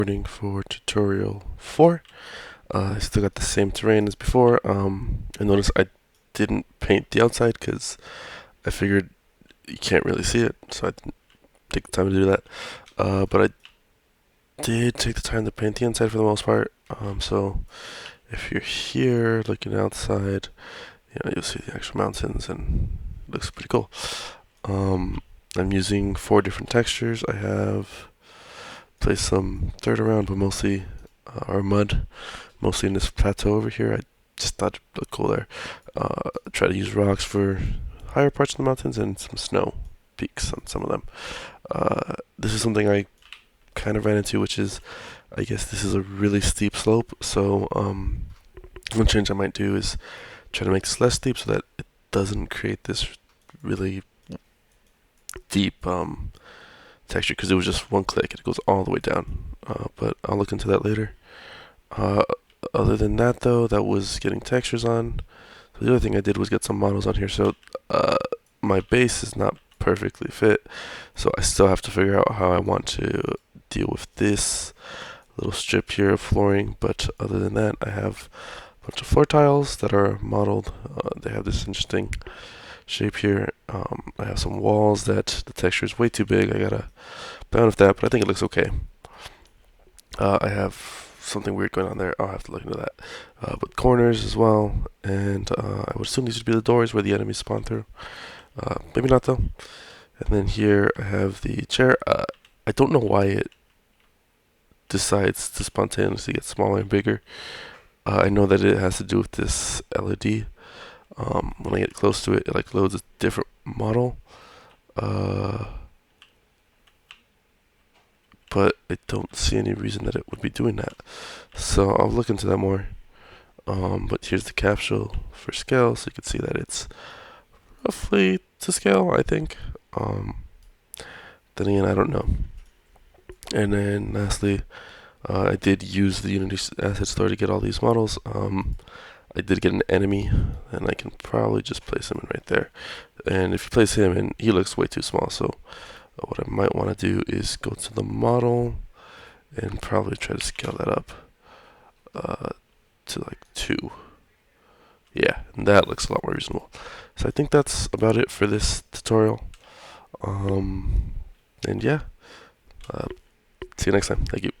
Recording for tutorial 4. I still got the same terrain as before. I noticed I didn't paint the outside because I figured you can't really see it, so I didn't take the time to do that. But I did take the time to paint the inside for the most part. So if you're here looking outside, you'll see the actual mountains and it looks pretty cool. I'm using 4 different textures. I have placed some dirt around, but mostly or mud, mostly in this plateau over here. I just thought it looked cool there. Try to use rocks for higher parts of the mountains and some snow peaks on some of them. This is something I kind of ran into, which is, I guess this is a really steep slope. So one change I might do is try to make this less steep so that it doesn't create this really deep texture, because it was just one click and it goes all the way down. But I'll look into that later. Other than that, though, that was getting textures on. So the other thing I did was get some models on here. So my base is not perfectly fit, so I still have to figure out how I want to deal with this little strip here of flooring. But other than that, I have a bunch of floor tiles that are modeled. They have this interesting shape here. I have some walls that the texture is way too big. I gotta play with that, but I think it looks okay. I have something weird going on there. I'll have to look into that. But corners as well, and I would assume these would be the doors where the enemies spawn through. Maybe not though. And then here I have the chair. I don't know why it decides to spontaneously get smaller and bigger. I know that it has to do with this LED. When I get close to it, it like loads a different model. But I don't see any reason that it would be doing that. So I'll look into that more. But here's the capsule for scale, so you can see that it's roughly to scale, I think. Then again, I don't know. And then lastly, I did use the Unity Asset Store to get all these models. I did get an enemy, and I can probably just place him in right there. And if you place him in, he looks way too small, so what I might want to do is go to the model and probably try to scale that up to like 2. Yeah, and that looks a lot more reasonable. So I think that's about it for this tutorial. And yeah, see you next time. Thank you.